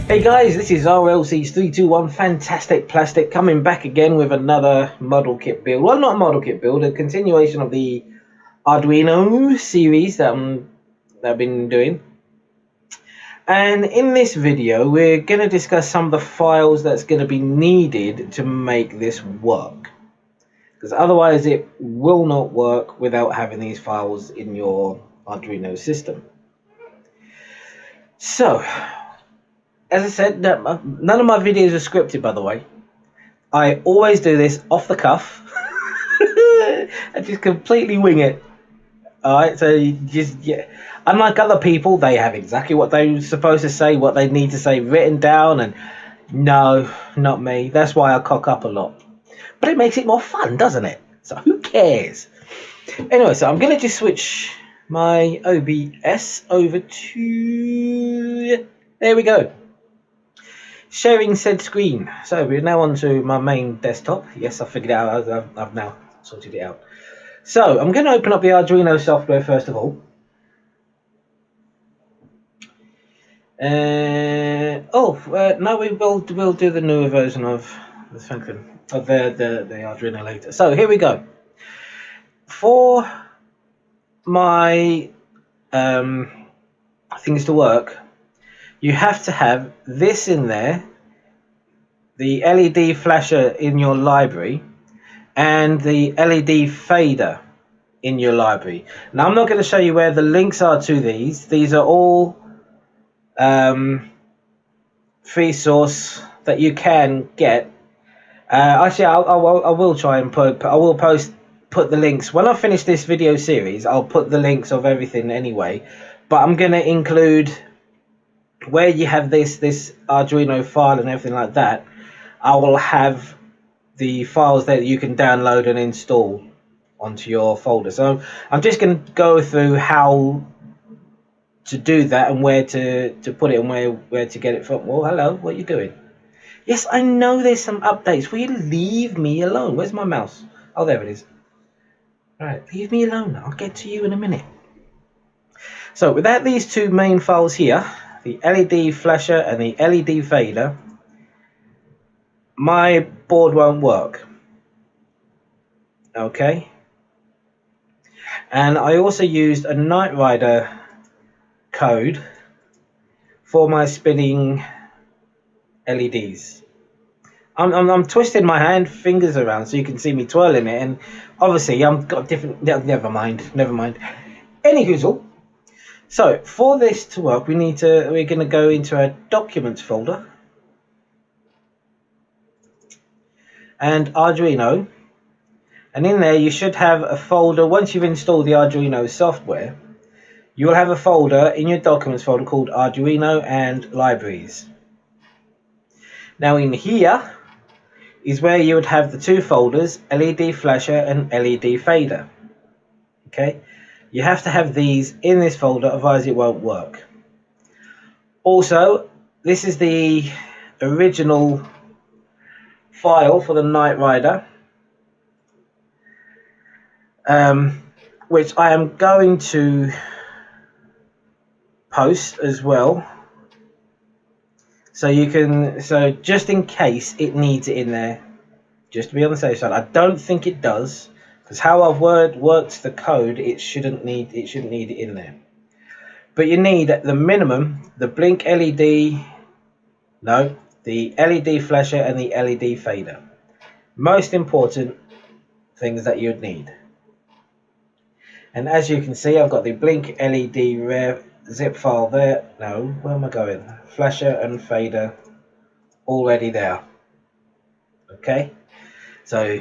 Hey guys, this is RLC's 321 Fantastic Plastic coming back again with another model kit build. Well, not a model kit build, a continuation of the Arduino series that I've been doing. And in this video, we're going to discuss some of the files that's going to be needed to make this work. Because otherwise it will not work without having these files in your Arduino system. So, as I said, none of my videos are scripted, by the way. I always do this off the cuff. I just completely wing it. Alright, so you just, yeah. Unlike other people, they have exactly what they're supposed to say, what they need to say written down, and no, not me. That's why I cock up a lot. But it makes it more fun, doesn't it? So who cares? Anyway, so I'm going to just switch my OBS over to... There we go. Sharing said screen. So we're now onto my main desktop. Yes, I figured it out. I've now sorted it out. So I'm going to open up the Arduino software first of all. No, we'll do the newer version of the Arduino later. So here we go. For my things to work, you have to have this in there, the LED flasher in your library, and the LED fader in your library. Now I'm not going to show you where the links are to these. These are all free source that you can get. Actually, I will try and put the links when I finish this video series. I'll put the links of everything anyway, but I'm going to include where you have this Arduino file and everything like that. I will have the files that you can download and install onto your folder. So I'm just going to go through how to do that and where to put it and where to get it from. Well, hello, what are you doing? Yes, I know there's some updates. Will you leave me alone? Where's my mouse? Oh, there it is. All right, leave me alone. I'll get to you in a minute. So without these two main files here, the LED flasher and the LED fader, my board won't work. Okay. And I also used a Knight Rider code for my spinning LEDs. I'm twisting my fingers around so you can see me twirling it, and obviously I've got different. Never mind. Any hoozle. So for this to work, we're going to go into our documents folder and Arduino, and in there you should have a folder. Once you've installed the Arduino software, you will have a folder in your documents folder called Arduino and libraries. Now in here is where you would have the two folders, LED flasher and LED fader. Okay, you have to have these in this folder, otherwise it won't work. Also, this is the original file for the Knight Rider, which I am going to post as well, so you can, so just in case it needs it in there, just to be on the safe side. I don't think it does, because how I've worked the code, it shouldn't need it in there. But you need at the minimum the blink LED, no, the LED flasher and the LED fader. Most important things that you'd need. And as you can see, I've got the blink LED rev zip file there. No, where am I going? Flasher and fader already there. Okay, so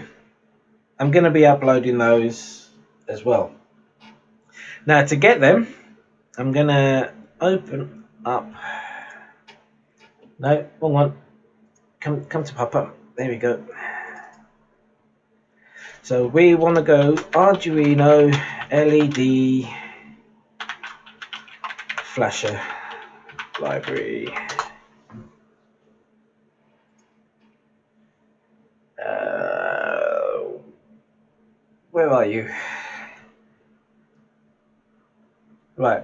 I'm going to be uploading those as well. Now to get them, I'm going to open up. No, wrong one. Come to Papa. There we go. So we want to go Arduino LED flasher library. Where are you? Right.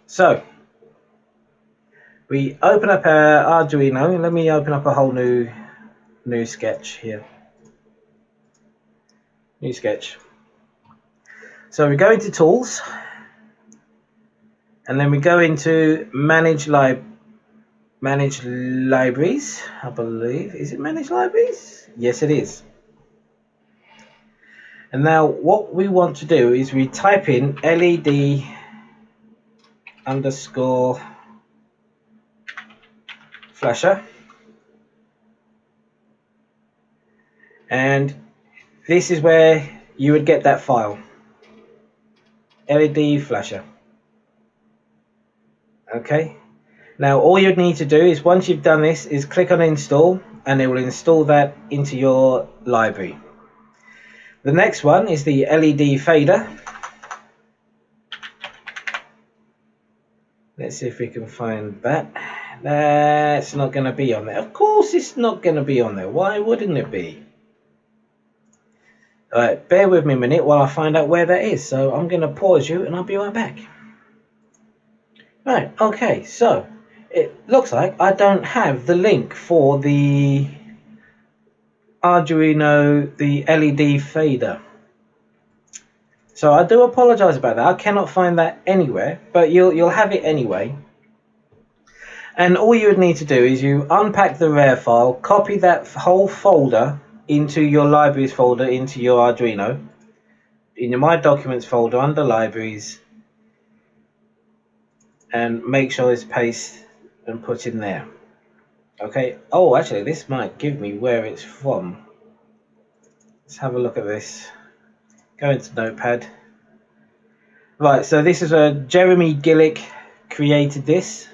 So we open up our Arduino. Let me open up a whole new sketch here. New sketch. So we go into Tools, and then we go into Manage Libraries, I believe. Is it Manage Libraries? Yes, it is. And now what we want to do is we type in LED underscore flasher, and this is where you would get that file, LED flasher. Okay, now all you need to do is, once you've done this, is click on install, and it will install that into your library. The next one is the LED fader. Let's see if we can find that. That's not going to be on there. Of course it's not going to be on there. Why wouldn't it be? Alright, bear with me a minute while I find out where that is. So I'm going to pause you and I'll be right back. Right, okay, so it looks like I don't have the link for the Arduino, the LED fader. So I do apologize about that. I cannot find that anywhere, but you'll have it anyway. And all you would need to do is you unpack the RAR file, copy that whole folder into your libraries folder, into your Arduino, in your My Documents folder under Libraries, and make sure it's paste and put in there. Okay. Oh, actually, this might give me where it's from. Let's have a look at this. Go into Notepad. Right, so this is Jeremy Gillick created this.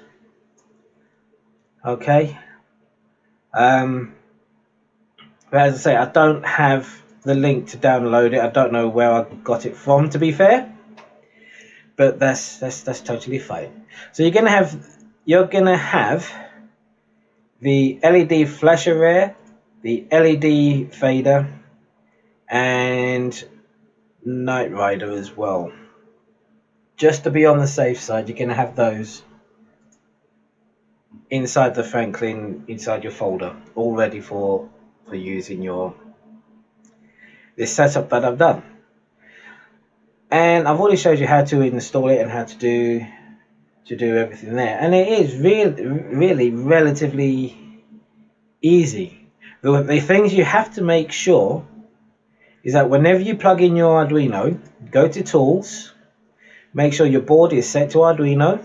Okay. But as I say, I don't have the link to download it. I don't know where I got it from, to be fair. But that's totally fine. So you're gonna have the LED flasher RAR, the LED fader, and Night Rider as well. Just to be on the safe side, you're gonna have those inside the Franklin, inside your folder, all ready for using this setup that I've done. And I've already showed you how to install it and how to do everything there, and it is really relatively easy. The things you have to make sure is that whenever you plug in your Arduino, go to Tools, make sure your board is set to Arduino,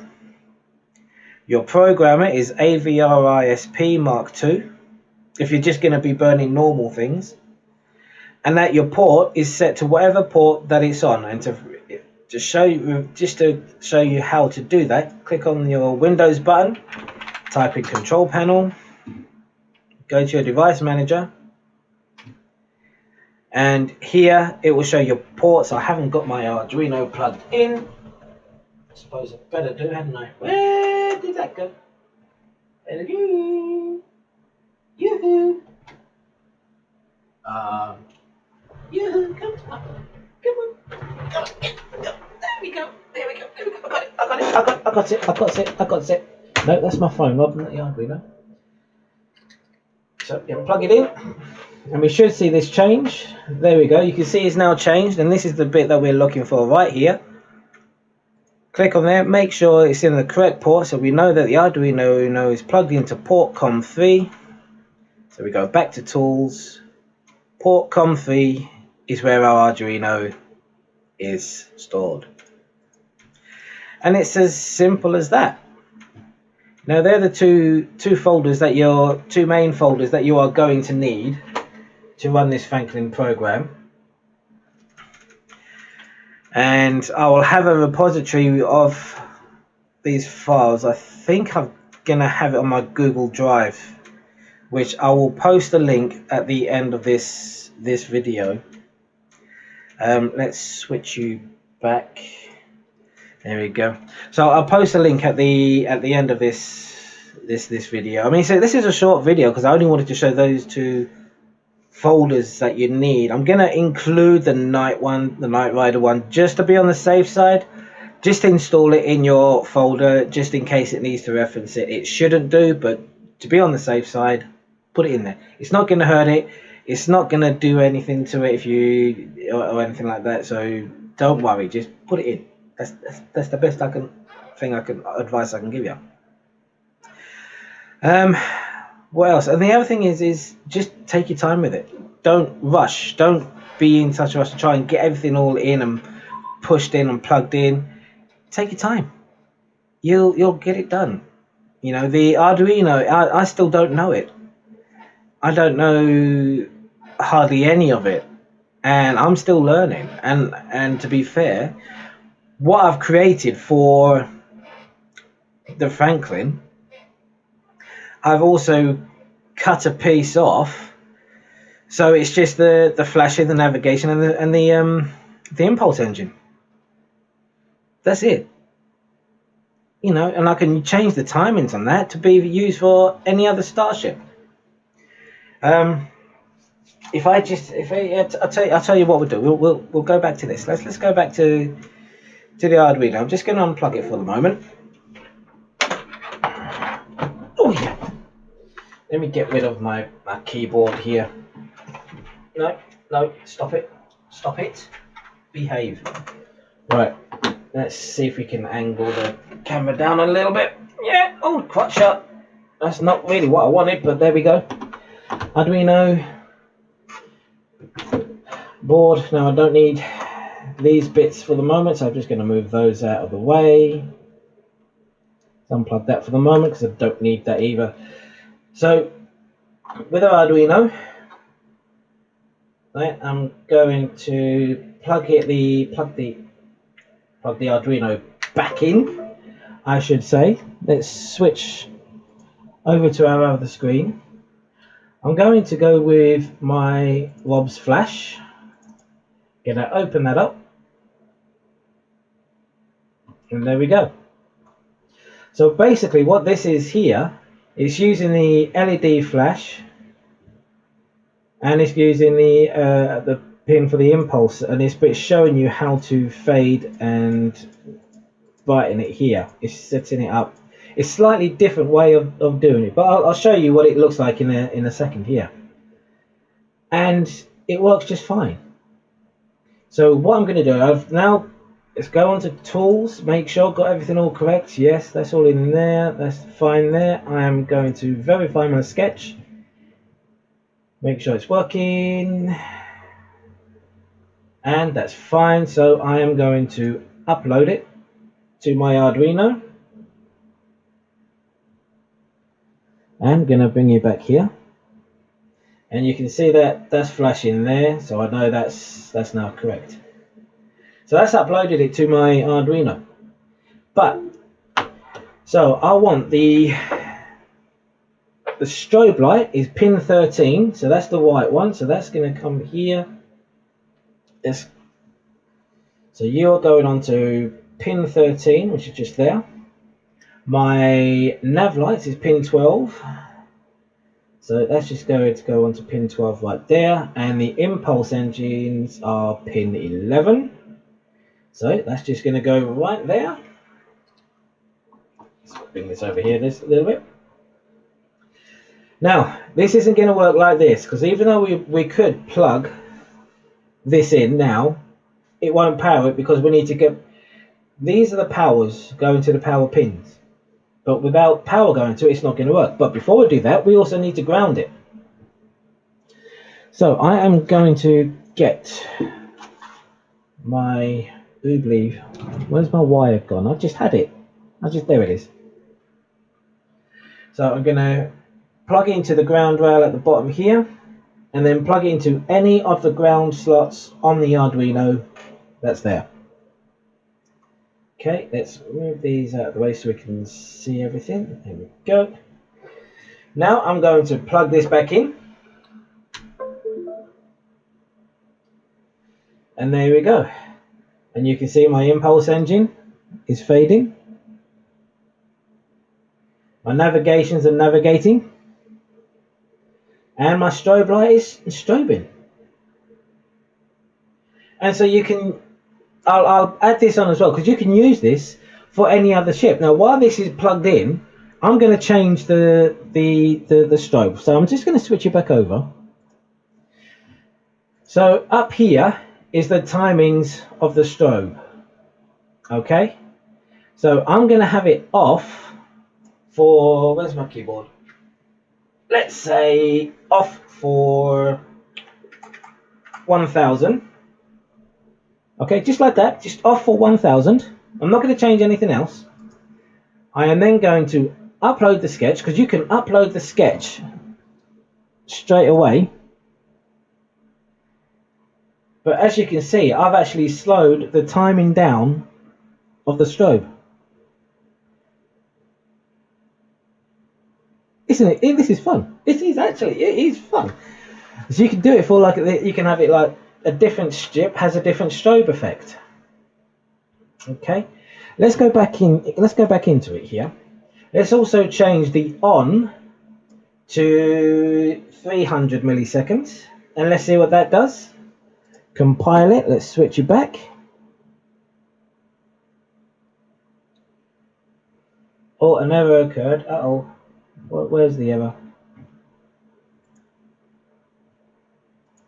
your programmer is AVRISP Mark II if you're just going to be burning normal things, and that your port is set to whatever port that it's on. And to show you how to do that, click on your Windows button, type in Control Panel, go to your Device Manager, and here it will show your ports. I haven't got my Arduino plugged in. I suppose I better do, hadn't I? Where did that go? There it is. Yoo-hoo! Yoo-hoo! Come on! There we go! I got it! No, that's my phone, Rob, not the Arduino. So, yeah, plug it in, and we should see this change. There we go. You can see it's now changed, and this is the bit that we're looking for right here. Click on there, make sure it's in the correct port, so we know that the Arduino is plugged into port COM3. So we go back to Tools, port COM3 is where our Arduino is stored. And it's as simple as that. Now they're the two main folders that you are going to need to run this Franklin program. And I will have a repository of these files. I think I'm gonna have it on my Google Drive, which I will post a link at the end of this video. Let's switch you back. There we go. So I'll post a link at the end of this video. I mean, so this is a short video because I only wanted to show those two folders that you need. I'm gonna include the Night Rider one just to be on the safe side, just install it in your folder just in case it needs to reference it. It shouldn't do, but to be on the safe side, put it in there. It's not going to hurt it. It's not going to do anything to it if you or anything like that. So don't worry. Just put it in. That's the best advice I can give you. What else? And the other thing is just take your time with it. Don't rush. Don't be in such a rush to try and get everything all in and pushed in and plugged in. Take your time. You'll get it done. You know, the Arduino, I still don't know it. I don't know hardly any of it, and I'm still learning. And to be fair, what I've created for the Franklin, I've also cut a piece off, so it's just the flashing, the navigation, and the impulse engine. That's it. You know, and I can change the timings on that to be used for any other starship. I'll tell you what we'll do. We'll go back to this. Let's go back to the Arduino. I'm just going to unplug it for the moment. Oh yeah. Let me get rid of my keyboard here. No, stop it. Behave. Right. Let's see if we can angle the camera down a little bit. Yeah. Oh, quite shut. That's not really what I wanted, but there we go. Arduino board. Now I don't need these bits for the moment, so I'm just going to move those out of the way. Unplug that for the moment because I don't need that either. So with our Arduino, right, I'm going to plug the Arduino back in, I should say. Let's switch over to our other screen. I'm going to go with my Rob's flash. Gonna open that up, and there we go. So basically what this is here is using the LED flash, and it's using the pin for the impulse, and it's showing you how to fade and brighten it here. It's setting it up. It's a slightly different way of doing it, but I'll show you what it looks like in a second here. And it works just fine. So what I'm going to do, let's go on to tools, make sure I've got everything all correct. Yes, that's all in there, that's fine there. I am going to verify my sketch, make sure it's working, and that's fine. So I am going to upload it to my Arduino. I'm going to bring you back here, and you can see that that's flashing there, so I know that's now correct. So that's uploaded it to my Arduino. But so I want the strobe light is pin 13, so that's the white one, so that's going to come here. So you're going on to pin 13, which is just there. My nav lights is pin 12, so that's just going to go on to pin 12 right there, and the impulse engines are pin 11, so that's just going to go right there. Let's bring this over here this a little bit. Now this isn't going to work like this, because even though we could plug this in now, it won't power it, because we need to get, these are the powers going to the power pins. But without power going to it, it's not going to work. But before we do that, we also need to ground it. So I am going to get my oobleave. Where's my wire gone? I've just had it. There it is. So I'm going to plug into the ground rail at the bottom here, and then plug it into any of the ground slots on the Arduino that's there. Okay, let's move these out of the way so we can see everything. There we go. Now I'm going to plug this back in. And there we go. And you can see my impulse engine is fading. My navigations are navigating. And my strobe light is strobing. And so you can I'll add this on as well, because you can use this for any other ship. Now, while this is plugged in, I'm going to change the strobe. So I'm just going to switch it back over. So up here is the timings of the strobe. Okay. So I'm going to have it off for, where's my keyboard? Let's say off for 1000. Okay, just like that, just off for 1000. I'm not going to change anything else. I am then going to upload the sketch, because you can upload the sketch straight away. But as you can see, I've actually slowed the timing down of the strobe. Isn't it? This is fun. It is fun. So you can do it for like, you can have it like a different ship has a different strobe effect. Okay, let's go back into it here. Let's also change the on to 300 milliseconds, and let's see what that does. Compile it. Let's switch it back. Oh, an error occurred. Uh-oh. Where's the error?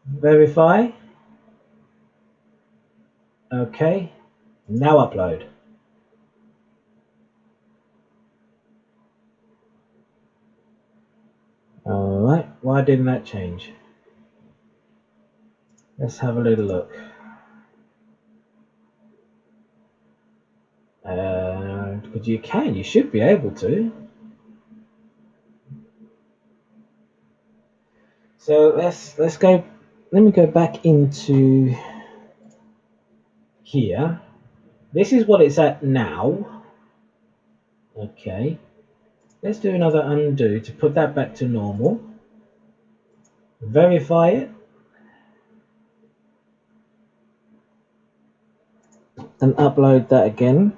Verify. Okay. Now upload. Alright. Why didn't that change? Let's have a little look. Because you should be able to. So let's go. Let me go back into here. This is what it's at now. Okay. Let's do another undo to put that back to normal. Verify it. And upload that again.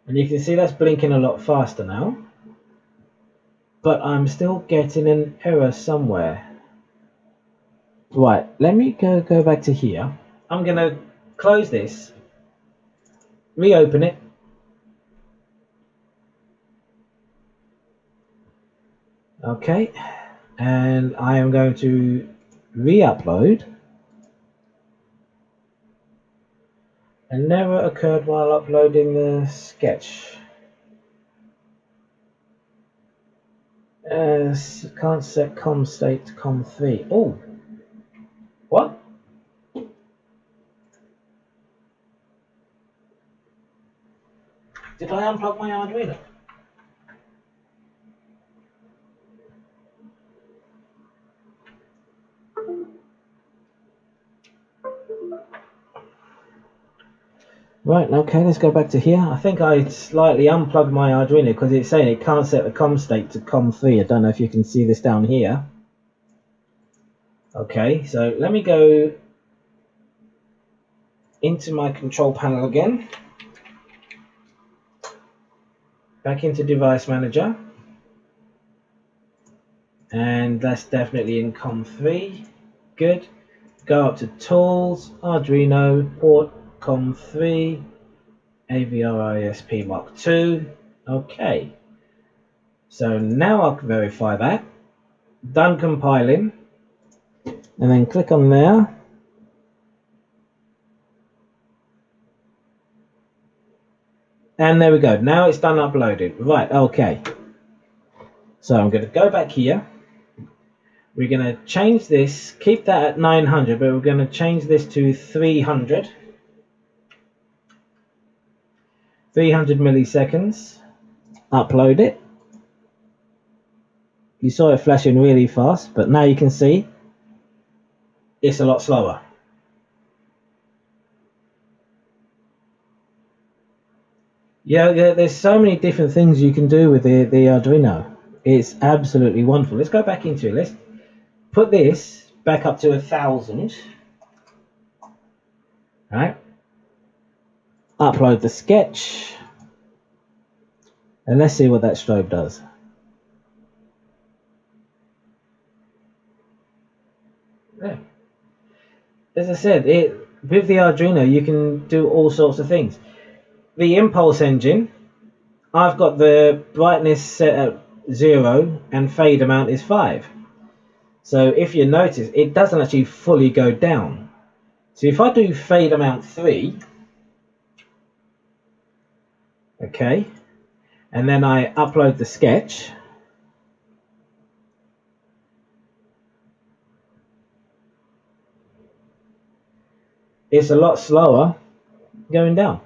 And you can see that's blinking a lot faster now. But I'm still getting an error somewhere. Right, let me go back to here. I'm going to close this. Reopen it. Okay. And I am going to re-upload. An error occurred while uploading the sketch. Can't set com state to com3. Oh, what? Did I unplug my Arduino? Right, okay, let's go back to here. I think I slightly unplugged my Arduino because it's saying it can't set the com state to com3. I don't know if you can see this down here. Okay, so let me go into my control panel again. Back into device manager. And that's definitely in com3. Good. Go up to tools, Arduino, port, com3, AVRISP Mark II. Okay. So now I'll verify that. Done compiling. And then click on there. And there we go. Now it's done uploading. Right, okay. So I'm going to go back here. We're going to change this, keep that at 900, but we're going to change this to 300. 300 milliseconds. Upload it. You saw it flashing really fast, but now you can see it's a lot slower. Yeah, there's so many different things you can do with the Arduino. It's absolutely wonderful. Let's go back into it. Let's put this back up to 1000. Right. Upload the sketch. And let's see what that strobe does. Yeah. as I said, with the Arduino you can do all sorts of things. The impulse engine, I've got the brightness set at 0 and fade amount is 5. So if you notice, it doesn't actually fully go down. So if I do fade amount 3, okay, and then I upload the sketch, it's a lot slower going down.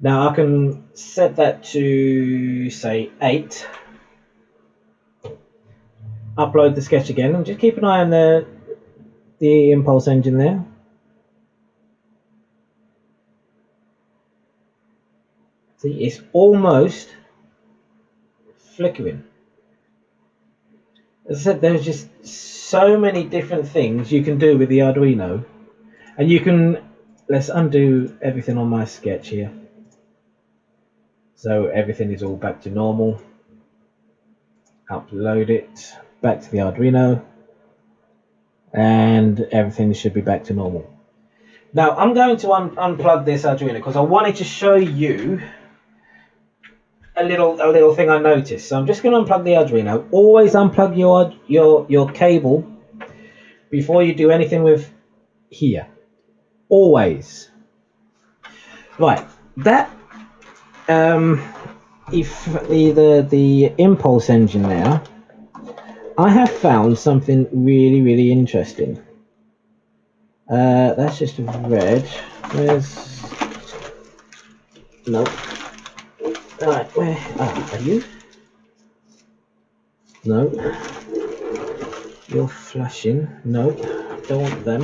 Now I can set that to say 8, upload the sketch again, and just keep an eye on the impulse engine there. See, it's almost flickering. As I said, there's just so many different things you can do with the Arduino, and you can, let's undo everything on my sketch here. So everything is all back to normal. Upload it back to the Arduino, and everything should be back to normal. Now I'm going to unplug this Arduino because I wanted to show you a little thing I noticed. So I'm just going to unplug the Arduino. Always unplug your cable before you do anything with here. Always. Right. That if the impulse engine there, I have found something really interesting. That's just red. Where's no? Right, where are you? No. You're flashing. No, don't want them.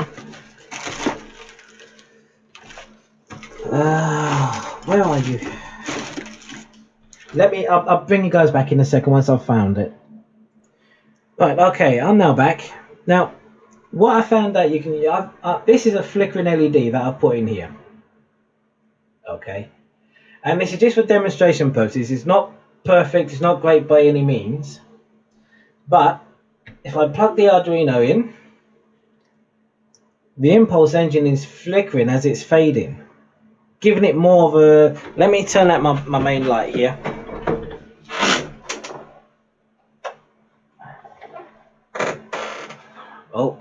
Where are you? I'll bring you guys back in a second once I've found it. Right, okay, I'm now back. Now, what I found out you can, this is a flickering LED that I've put in here. Okay. And this is just for demonstration purposes. It's not perfect, it's not great by any means. But, if I plug the Arduino in, the impulse engine is flickering as it's fading. Giving it more of a, let me turn out my main light here. Oh.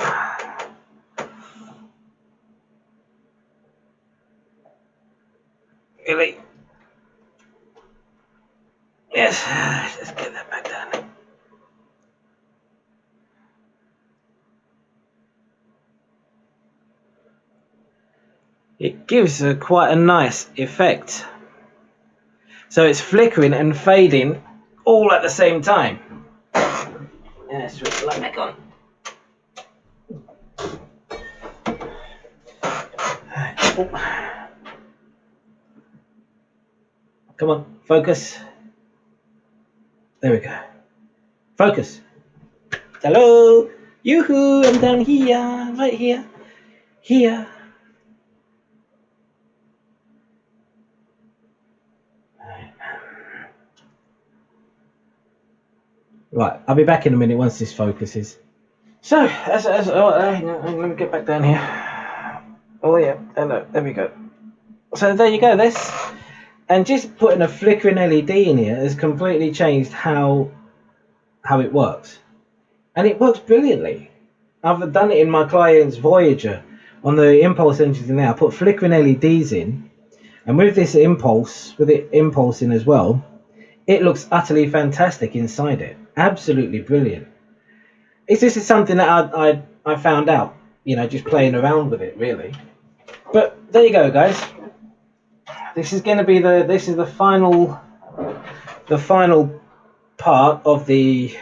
Really? Yes, let's get that back down. It gives quite a nice effect. So it's flickering and fading all at the same time. Let's switch the light back on. Oh. Come on, focus. There we go. Focus. Hello. Yoo-hoo, I'm down here, right here. Here. Right, I'll be back in a minute once this focuses. So, let me get back down here. Oh yeah, hello, there we go. So there you go, this. And just putting a flickering LED in here has completely changed how it works. And it works brilliantly. I've done it in my client's Voyager. On the impulse engines in there, I put flickering LEDs in. And with this impulse, with it impulsing as well, it looks utterly fantastic inside it. Absolutely brilliant. This is something that I found out, you know, just playing around with it, really. But there you go, guys. This is going to be the final part of the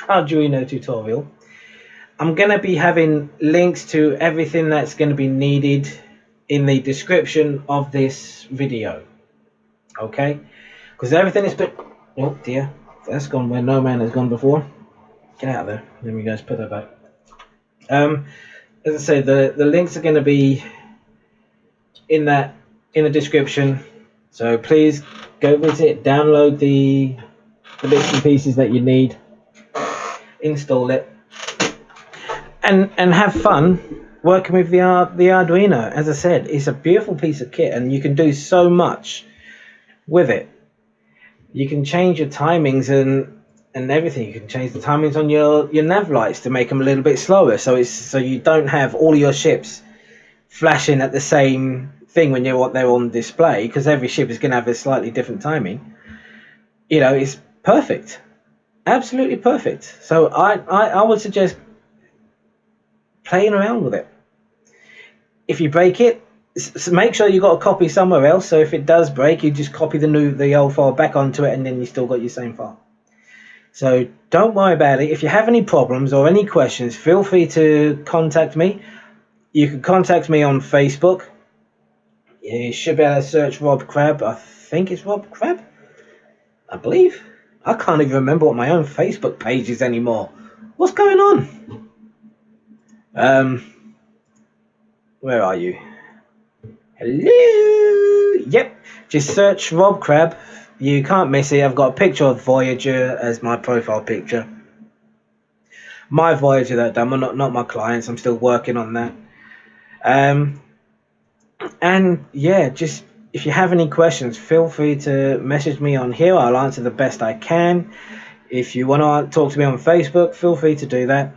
Arduino tutorial. I'm going to be having links to everything that's going to be needed in the description of this video. Okay, because everything is put. Oh dear, that's gone where no man has gone before. Get out of there. Let me guys put that back. As I say, the links are going to be in the description. So please go visit, download the bits and pieces that you need. install it, and have fun working with the Arduino. As I said, it's a beautiful piece of kit, and you can do so much with it. You can change your timings and everything. You can change the timings on your nav lights to make them a little bit slower, so you don't have all your ships flashing at the same thing when they're on display, because every ship is going to have a slightly different timing. You know, it's perfect, absolutely perfect. So I would suggest playing around with it. If you break it, make sure you got a copy somewhere else, so if it does break, you just copy the old file back onto it, and then you still got your same file. So don't worry about it. If you have any problems or any questions, feel free to contact me. You can contact me on Facebook. You should be able to search Rob Crab. I think it's Rob Crab, I believe. I can't even remember what my own Facebook page is anymore. What's going on? Where are you? Hello. Yep, just search Rob Crab. You can't miss it. I've got a picture of Voyager as my profile picture. My Voyager that done, not my clients. I'm still working on that. And yeah, just if you have any questions, feel free to message me on here. I'll answer the best I can. If you want to talk to me on Facebook, feel free to do that.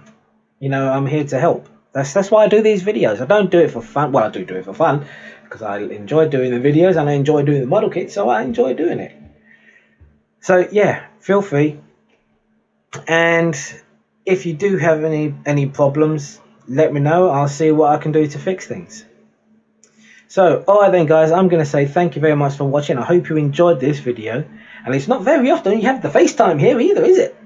You know, I'm here to help. That's why I do these videos. I don't do it for fun. Well, I do it for fun because I enjoy doing the videos and I enjoy doing the model kits, so I enjoy doing it. So yeah, feel free. And if you do have any problems, let me know. I'll see what I can do to fix things. So, alright then guys, I'm going to say thank you very much for watching. I hope you enjoyed this video. And it's not very often you have the FaceTime here either, is it?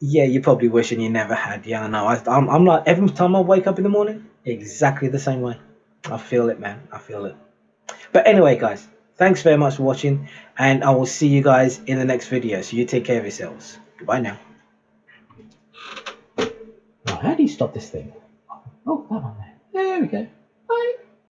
Yeah, you're probably wishing you never had. Yeah, I know. I'm like, every time I wake up in the morning, exactly the same way. I feel it, man. I feel it. But anyway, guys, thanks very much for watching. And I will see you guys in the next video. So you take care of yourselves. Goodbye now. Now, how do you stop this thing? Oh, that one there. There we go. Bye.